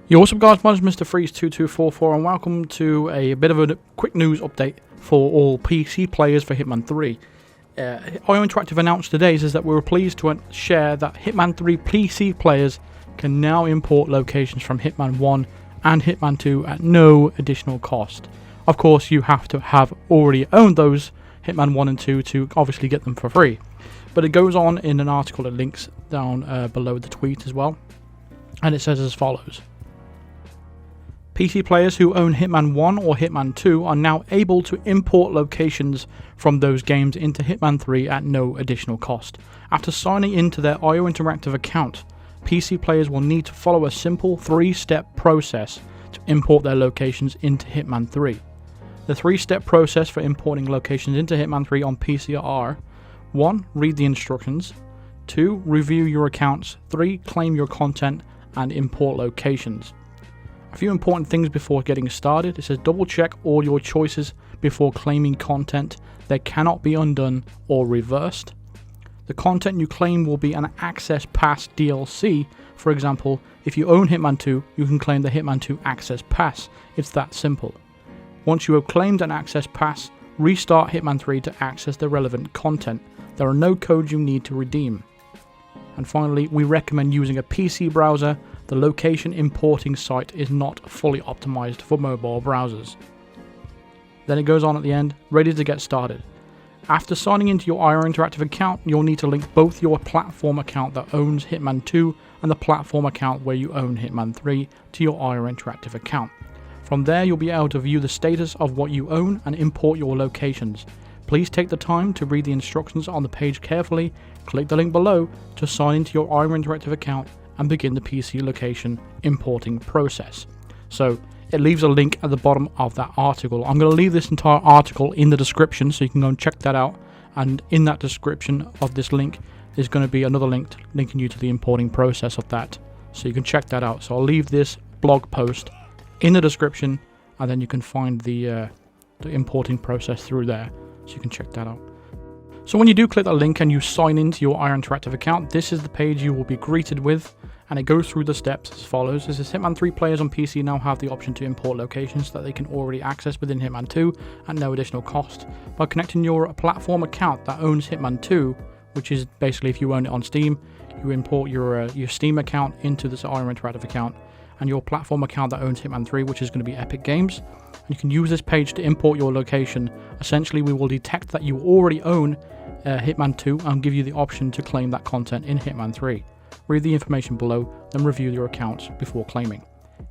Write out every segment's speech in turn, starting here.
Yo, what's up guys, my name is Mr. Freeze2244 and welcome to a bit of a quick news update for all PC players for Hitman 3. IO Interactive announced today is that we were pleased to share that Hitman 3 PC players can now import locations from Hitman 1 and Hitman 2 at no additional cost. Of course, you have to have already owned those Hitman 1 and 2 to obviously get them for free. But it goes on in an article that links down below the tweet as well, and it says as follows. PC players who own Hitman 1 or Hitman 2 are now able to import locations from those games into Hitman 3 at no additional cost. After signing into their IO Interactive account, PC players will need to follow a simple 3-step process to import their locations into Hitman 3. The 3-step process for importing locations into Hitman 3 on PC are 1. Read the instructions, 2. Review your accounts, 3. Claim your content and import locations. A few important things before getting started. It says double check all your choices before claiming content. They cannot be undone or reversed. The content you claim will be an Access Pass DLC. For example, if you own Hitman 2, you can claim the Hitman 2 Access Pass. It's that simple. Once you have claimed an Access Pass, restart Hitman 3 to access the relevant content. There are no codes you need to redeem. And finally, we recommend using a PC browser. The location importing site is not fully optimized for mobile browsers. Then it goes on at the end, ready to get started. After signing into your IO Interactive account, you'll need to link both your platform account that owns Hitman 2 and the platform account where you own Hitman 3 to your IO Interactive account. From there, you'll be able to view the status of what you own and import your locations. Please take the time to read the instructions on the page carefully, click the link below to sign into your IO Interactive account and begin the PC location importing process. So it leaves a link at the bottom of that article. I'm going to leave this entire article in the description so you can go and check that out, and in that description of this link is going to be another link linking you to the importing process of that, so you can check that out. So I'll leave this blog post in the description and then you can find the importing process through there, so you can check that out. So when you do click that link and you sign into your IO Interactive account, this is the page you will be greeted with, and it goes through the steps as follows. This is Hitman 3 players on PC now have the option to import locations that they can already access within Hitman 2 at no additional cost. By connecting your platform account that owns Hitman 2, which is basically if you own it on Steam, you import your Steam account into this IO Interactive account, and your platform account that owns Hitman 3, which is going to be Epic Games. And you can use this page to import your location. Essentially, we will detect that you already own Hitman 2 and give you the option to claim that content in Hitman 3. Read the information below, then review your accounts before claiming.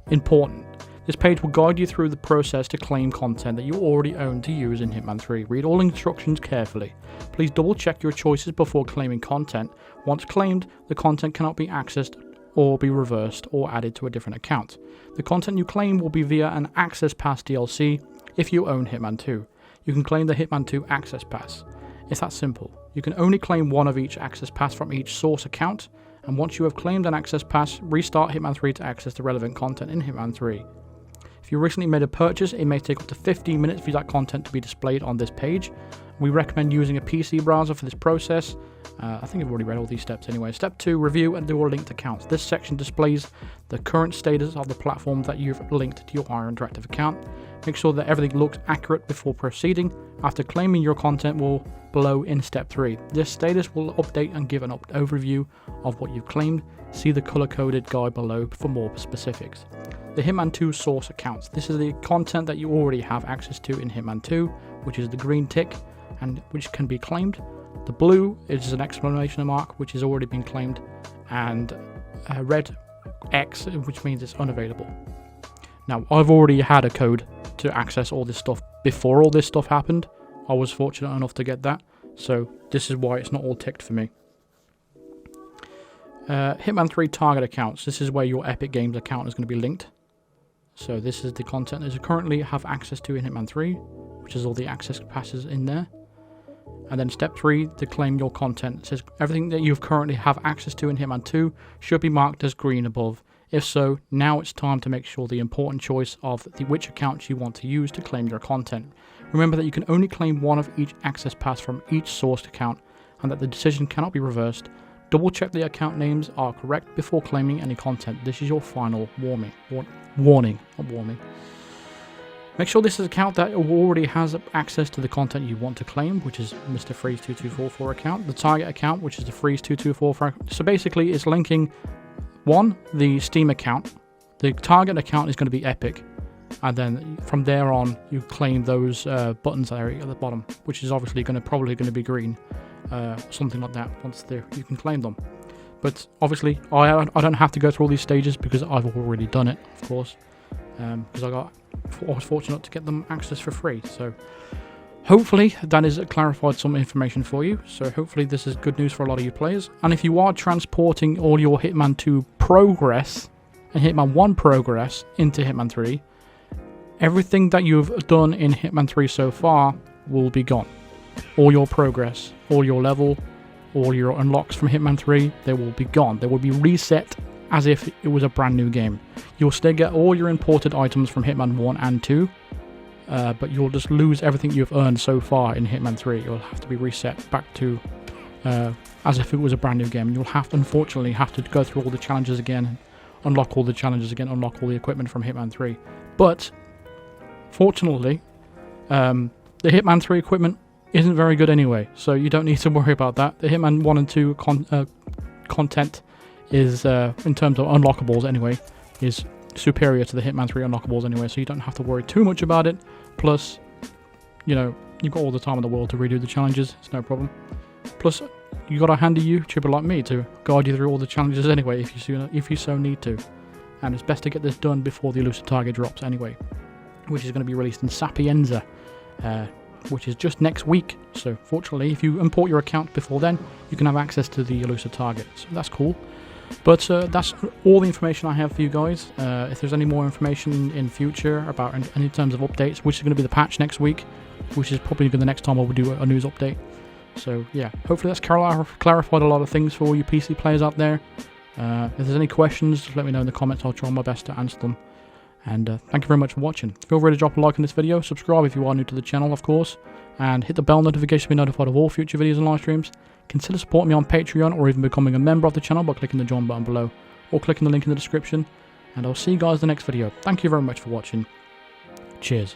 Important. This page will guide you through the process to claim content that you already own to use in Hitman 3. Read all instructions carefully. Please double check your choices before claiming content. Once claimed, the content cannot be accessed or be reversed or added to a different account. The content you claim will be via an Access Pass DLC if you own Hitman 2. You can claim the Hitman 2 Access Pass. It's that simple. You can only claim one of each Access Pass from each source account, and once you have claimed an Access Pass, restart Hitman 3 to access the relevant content in Hitman 3. If you recently made a purchase, it may take up to 15 minutes for that content to be displayed on this page. We recommend using a PC browser for this process. I think I've already read all these steps anyway. Step 2, review and do all linked accounts. This section displays the current status of the platform that you've linked to your IO Interactive account. Make sure that everything looks accurate before proceeding. After claiming your content will below in step 3. This status will update and give an overview of what you've claimed. See the color-coded guide below for more specifics. The Hitman 2 source accounts. This is the content that you already have access to in Hitman 2, which is the green tick, and which can be claimed. The blue is an exclamation mark, which has already been claimed, and a red X, which means it's unavailable. Now, I've already had a code to access all this stuff before all this stuff happened. I was fortunate enough to get that, so this is why it's not all ticked for me. Hitman 3 target accounts. This is where your Epic Games account is going to be linked. So this is the content that you currently have access to in Hitman 3, which is all the access passes in there. And then step 3, to claim your content. It says everything that you currently have access to in Hitman 2 should be marked as green above. If so, now it's time to make sure the important choice of which accounts you want to use to claim your content. Remember that you can only claim one of each access pass from each sourced account, and that the decision cannot be reversed. Double check the account names are correct before claiming any content. This is your final warning. Warning, not warning. Make sure this is an account that already has access to the content you want to claim, which is Mr. Freeze2244 account. The target account, which is the Freeze2244. So basically, it's linking, one, the Steam account. The target account is going to be Epic. And then from there on, you claim those buttons there at the bottom, which is obviously probably going to be green. Something like that, once you can claim them. But obviously, I don't have to go through all these stages because I've already done it, of course. Because I was fortunate to get them access for free. So hopefully that has clarified some information for you. So hopefully this is good news for a lot of you players. And if you are transporting all your Hitman 2 progress and Hitman 1 progress into Hitman 3, everything that you've done in Hitman 3 so far will be gone. All your progress, all your level, all your unlocks from Hitman 3, they will be gone. They will be reset as if it was a brand new game. You'll still get all your imported items from Hitman 1 and 2, but you'll just lose everything you've earned so far in Hitman 3. You'll have to be reset back to as if it was a brand new game. You'll unfortunately have to go through all the challenges again, unlock all the challenges again, unlock all the equipment from Hitman 3. But fortunately, the Hitman 3 equipment isn't very good anyway, so you don't need to worry about that. The Hitman 1 and 2 content is, in terms of unlockables anyway, is superior to the Hitman 3 unlockables anyway, so you don't have to worry too much about it. Plus, you know, you've got all the time in the world to redo the challenges, it's no problem. Plus, you got a handy YouTuber like me to guide you through all the challenges anyway, if you so need to. And it's best to get this done before the elusive target drops anyway, which is going to be released in Sapienza, which is just next week. So fortunately, if you import your account before then, you can have access to the elusive target, so that's cool. But that's all the information I have for you guys. If there's any more information in future about any terms of updates, which is going to be the patch next week, which is probably the next time I will do a news update. So yeah, hopefully that's clarified a lot of things for all you PC players out there. If there's any questions, just let me know in the comments. I'll try my best to answer them. And thank you very much for watching. Feel free to drop a like on this video, subscribe if you are new to the channel, of course, and hit the bell notification to be notified of all future videos and live streams. Consider supporting me on Patreon or even becoming a member of the channel by clicking the join button below or clicking the link in the description. And I'll see you guys in the next video. Thank you very much for watching. Cheers.